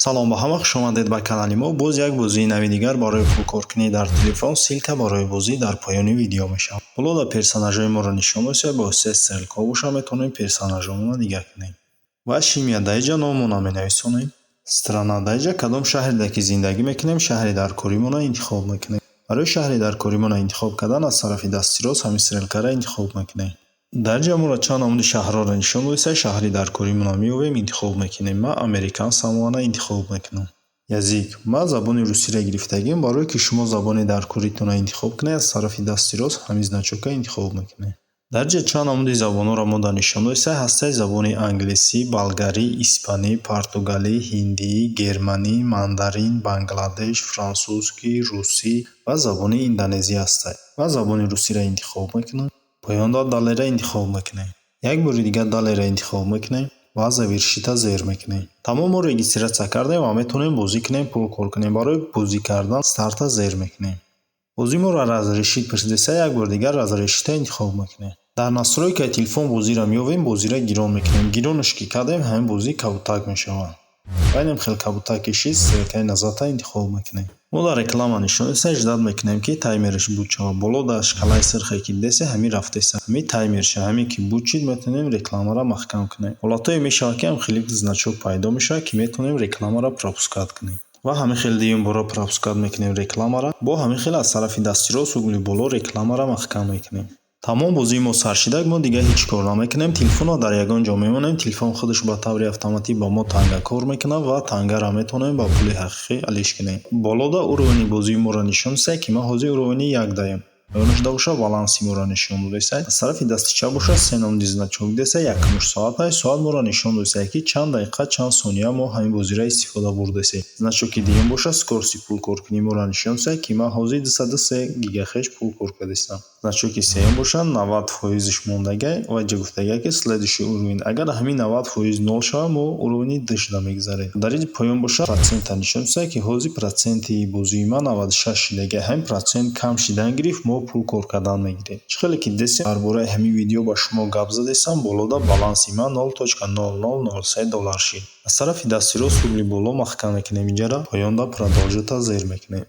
салом, ба ҳама хуш омадед ба канали мо. Боз як бозии нави дигар барои пулкоркунӣ дар телефон. Силка барои бозӣ дар поёни видео мешавад. Болода персонажҳои моро нишон дод бо се стрелко боша метавонем персонажҳоро дига кунем. Вашимия Дайҷа номона менависонем. Страна Дайҷа кадом шаҳрда ки зиндагӣ мекунем, шаҳри дар коримона интихоб мекунем. Барои шаҳри дар коримона интихоб кардан аз тарафи дасти рост ҳамин стрелкаро интихоб мекунем. Дайҷа моро чанд намуди шаҳрҳоро нишон дод, шаҳри дар коримона меёбем, интихоб мекунем. Ман Американ Самоана интихоб мекунам. Язик ман забони русиро гирифтагиам. Барое ки шумо забони дар коритонро интихоб кунед, аз тарафи дасти рост ҳамин значокро интихоб мекунед. Дарҷа чанд намуди забонҳоро мода нишон дод ҳастаи забони англисӣ, болгарӣ, испанӣ, португалӣ, ҳиндӣ, германӣ, мандарин, бангладеш, франсузский, русӣ ва забони индонезӣ ҳастад. Ман забони русиро интихоб мекунам. Поёнда далера интихоб мекунем. Як бори дигар далера интихоб мекунем ва завершита зер мекунем. Тамом мо регистратсия кардем ва метавонем бозӣ кунем, пул кор кунем. Барои бозӣ кардан старта зер мекунем. бозӣ моро разрешит пурсида, як бор дигар разрешита интихоб мекунем. дар настройкаи телефон бозиро меёбем, бозиро гирон мекунем. Гиронаш ки кардем, ҳамин бозӣ кабутак мешавад. Байнем хел кабутак кишид, стрелкаи назарта интихоб мекунем. мо дар реклама нишон дод ждат мекунем ки таймераш буд шавад. Болода шкалаи сирхе ки десе ҳамин рафтеса. Ҳамин таймерша, ҳамин ки буд шид, метавонем рекламаро маҳкам кунем. ҳолатое мешавад ки ҳам хеле значок пайдо мешавад ки метавонем рекламаро пропускат кунем. ва ҳамин хел дуюм бора пропускат мекунем рекламаро. Бо ҳамин хел аз тарафи дасти рост угли боло рекламаро маҳкам мекунем. тамом бозии мо сар шидак, мо дига ҳеҷ кор намекунем. Телефонро дар ягон ҷо мемонем. Телефон худаш ба таври автоматик ба мо танга кор мекунад ва тангара метавонем ба пули ҳақиқӣ алиш кунем. болода уровни бозии моро нишон дод ки ман ҳозир уровни 1 даем. ёнашда боша баланси моро нишон дод. аз тарафи дасти чап боша се номуди значок деса 1 соат. Соат моро нишон дод ки чанд дақиқа чанд сония мо ҳамин бозиро истифода бурдасем. значоки дуюм боша скорости пул коркунӣ моро нишон дод ки ман ҳозир 203 гигахеш пул кор кардам. значоки сеюм боша 90% мондага ва ҷа гуфтага ки следующий уровень. агар ҳамин 90% нол шава, мо уровни дашда мегзарем. дар ин поён боша процента нишон дод ки ҳозир проценти бозии ман 96 шидага. ҳамин процент кам шидан гирифт, мо пул кор кардан мегирем. чӣ хеле ки десем дар бораи ҳамин видео ба шумо гап задесам, болода баланси ман $0.0003 шид. аз тарафи дасти рост угли боло маҳкам мекунем. инҷара поёнда продолжита зер мекунем.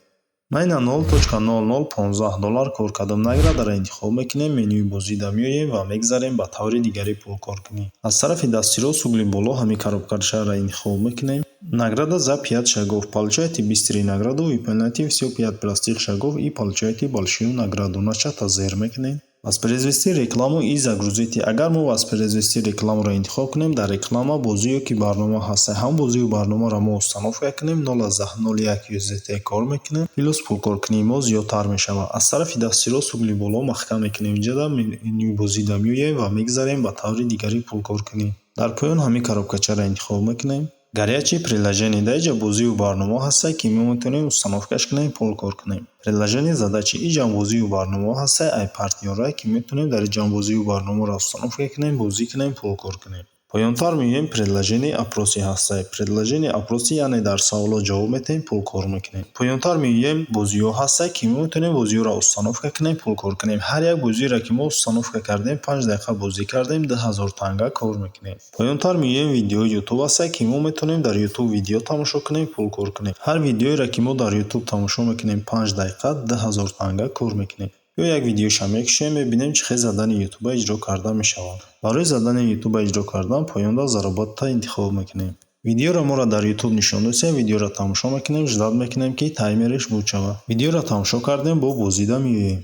майна $0.0015 кор кардам. наградара интихоб мекунем. менюи бозида меоем ва мегзарем ба таври дигари пулкоркунӣ. аз тарафи дасти рост угли боло ҳамин коробкашаро интихоб мекунем. награда за 5 шагов. Получаете биструю награду. Выполняйте все 5 простых шагов и получаете большую награду. начата зер мекунем. воспроизвести рекламу и загрузите. агар мо воспроизвести рекламаро интихоб кунем, дар реклама бозию ки барнома ҳаст, ҳам бозию барномаро мо установка кунем, 0.01 USDT кор мекунем, плюс пулкоркунии мо зиёдтар мешавад. аз тарафи дасти рост угли боло маҳкам мекунем. инҷа менюи бозида меоем ва мегзарем ба таври дигари пулкоркунӣ. дар поён ҳамин коробкачаро интихоб мекунем. горячее приложение Дайҷа бозию барнома ҳаст ки мо метавонем установкаш кунем, пул кор кунем. приложение задачи и ҷанбозию барнома ҳаст, ай партнёра ки метавонем дар ҷанбозию барномаро установка кунем, бозӣ кунем, пул кор кунем. поёнтар меоем приложение опроси ҳаст. приложение опроси яъне дар саволот ҷавоб метаҳем, пул кор мекунем. поёнтар меоем бозиё ҳаст ки мо метавонем бозиёро установка кунем, пул кор кунем. ҳар як бозиро ки мо установка кардем, 5 дақиқа бозӣ кардем, 2000 танга кор мекунем. поёнтар меоем видеои YouTube ҳаст ки мо метавонем дар YouTube видео тамошо кунем, пул кор кунем. ҳар видеоеро ки мо дар YouTube тамошо мекунем, 5 дақиқа 2000 танга кор мекунем. ё як видеоша мекушем, мебинем чӣ хел задани YouTube иҷро карда мешавад. барои задани YouTube иҷро кардан поёнда заробота интихоб мекунем. видеоро моро дар YouTube нишон дод, видеоро тамошо мекунем, ждат мекунем ки таймераш буд шавад. видеоро тамошо кардем, бо бозида меоем.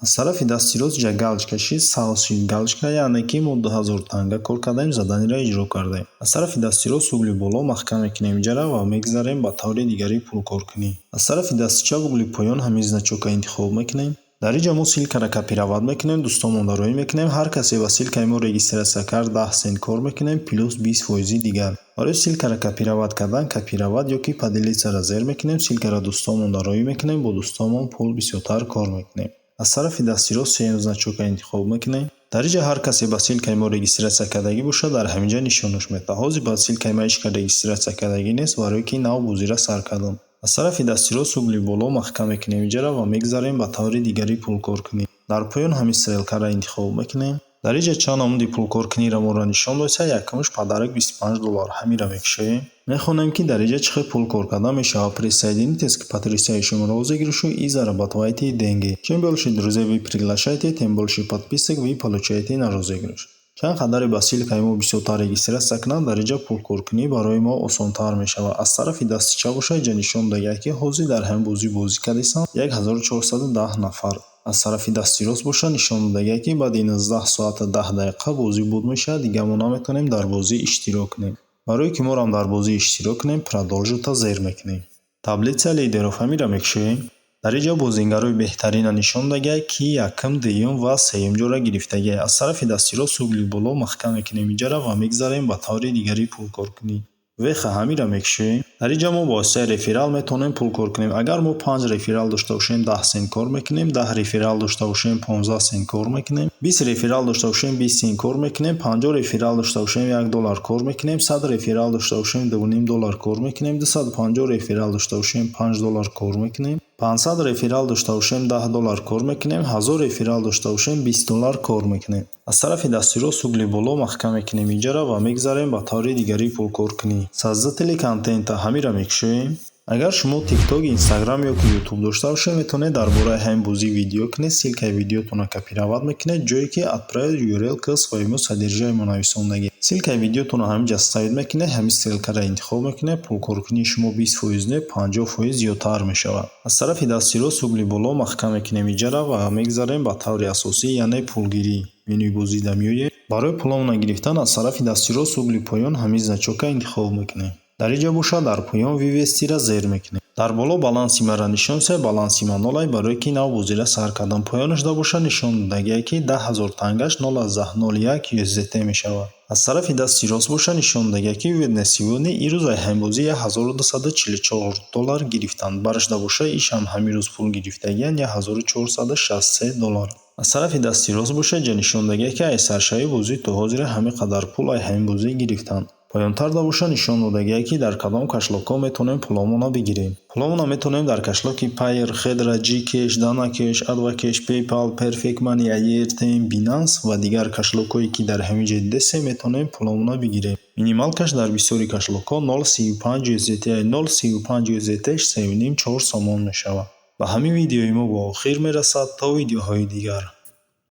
аз тарафи дасти рост ҷа галочка шид, саусид галочка, яъне ки мо 2000 танга кор кардаем, заданиро иҷро кардаем. аз тарафи дасти рост угли боло маҳкам мекунем инҷара ва мегзарем ба таври дигари пулкоркунӣ. аз тарафи дасти чап угли поён ҳамин значока интихоб мекунем. дар инҷа мо силкаро копировать мекунем, дӯстонмон дароӣ мекунем. ҳар касе ба силкаи мо регистратсия кард 10 сент кор мекунем, плюс 20% дигар. барои силкаро копировать кардан, копировать ёки поделитсаро зер мекунем. силкаро дӯстонмон дароӣ мекунем, бо дӯстонмон пул бисёртар кор мекунем. аз тарафи дасти рост сеюм значока интихоб мекунем. дар инҷа ҳар касе ба силкаи мо регистратсия кардагӣ бошад, дар ҳаминҷа нишонаш метавад. ҳозир ба силкаи ман ҳеҷ регистратсия кардагӣ нест, барое ки нав бозиро сар кардам. аз тарафи дасти рост угли боло маҳкам мекунем инҷара ва мегзарем ба таври дигари пулкоркунӣ. дар поён ҳамин стрелкаро интихоб мекунем. Дариҷа чанд намуди пулкоркуниро моро нишон дод. Якумш подарок $25. Ҳамиро мекушоем. Мехонем ки дариҷа чӣ хел пул кор карда мешавад. Присоединитесь к потрясающему розыгрышу и зарабатывайте деньги. Чем больше друзей вы приглашаете, тем больше подписок вы получаете на розыгрыш. Чанд қадаре ба ссилкаи мо бисёртар регистрация кунанд, дариҷа пулкоркунӣ барои мо осонтар мешавад. Аз тарафи дасти чапуша иҷа нишон додааст ки ҳозир дар ҳамин бозӣ кардесанд 1410 нафар. Аз тарафи дасти рост боша нишон додааст ки баъди 19 соата 10 дақиқа бозӣ буд мешавад. Дига мо наметавонем дар бозӣ иштирок кунем. Барои ки морам дар бозӣ иштирок кунем, продолжита зер мекунем. Таблица лидеров ҳамира мекушоем. Дариҷа бозингарои беҳтарина нишон додааст ки якум, дуюм ва сеюм ҷора гирифтагиҳ. Аз тарафи дасти рост угли боло маҳкам мекунем иҷара ва мегзарем ба таври дигари пулкоркунӣ. Веха ҳамира мекушоем. Дариҷа мо бо воситаи реферал метавонем пулкор кунем. Агар мо 5 реферал дошта бошем 10 сент кор мекунем, 10 реферал дошта бошем 15 сент кор мекунем, 20 реферал дошта бошем 20 сент кор мекунем, 50 реферал дошта бошем $1 кор мекунем, 100 реферал дошта бошем $2.5 кор мекунем, 250 реферал дошта бошем $5 кор мекунем, 500 реферал дошта бошем $10 кор мекунем, 1000 реферал дошта бошем $20 кор мекунем. Аз тарафи дасти рост угли боло маҳкам мекунем иҷара ва мегзарем ба таври дигари пулкоркунӣ. Создатели контента ҳамира мекушоем. Агар шумо TikTok, Instagram ё ки YouTube дошта бошед, метавонед дар бораи ҳамин бозӣ видео кунед. Ссилкаи видеотонро копировать мекунед, ҷое ки отправить URL к своему содержимому нависондагӣ. Ссилкаи видеотонро ҳаминҷа ставид мекунед, ҳамин ссилкаро интихоб мекунед, пулкоркунии шумо 20% не 50% зиёдтар мешавад. Аз тарафи дасти рост угли боло маҳкам мекунем иҷара ва мегзарем ба таври асосӣ, яъне пулгирӣ. менӯи бозида меоем. Барои пуломона гирифтан аз тарафи дасти рост угли поён ҳамин значока интихоб мекунем. Дариҷа боша дар поён вивестира зер мекунем. Дар боло баланси мара нишон се, баланси ма 0 барои ки нав бозира сар кардам. Поёнашда боша нишон додааст ки 10,000 тангаш 0,01 USDT мешавад. аз тарафи дасти рост боша нишон додааст ки видео сегодня и рӯзаи ҳамин бозӣ $1244 гирифтанд. Барашда боша ишам ҳамин рӯз пул гирифтагиянд $1463. аз тарафи дасти рост боша ҷа нишон додааст ки аз саршави бозӣ то ҳозира ҳамин қадар пул ай ҳамин бозӣ гирифтанд. Поёнтарда боша нишон додааст ки дар кадом кашлокҳо метавонем пуломона бигирем. Пуломона метавонем дар кашлоки Payeer, Hedera, Gcash, Danacash, Advocash, PayPal, Perfect Money, Airtime, Binance ва дигар кашлокҳое ки дар ҳамин ҷои десте метавонем пуломона бигирем. Минимал каш дар бисёри кашлокҳо 0.35 USDT, 0.35 USDT 3.5-4 сомон мешавад. ба ҳамин видеои мо ба охир мерасад. То видеоҳои дигар.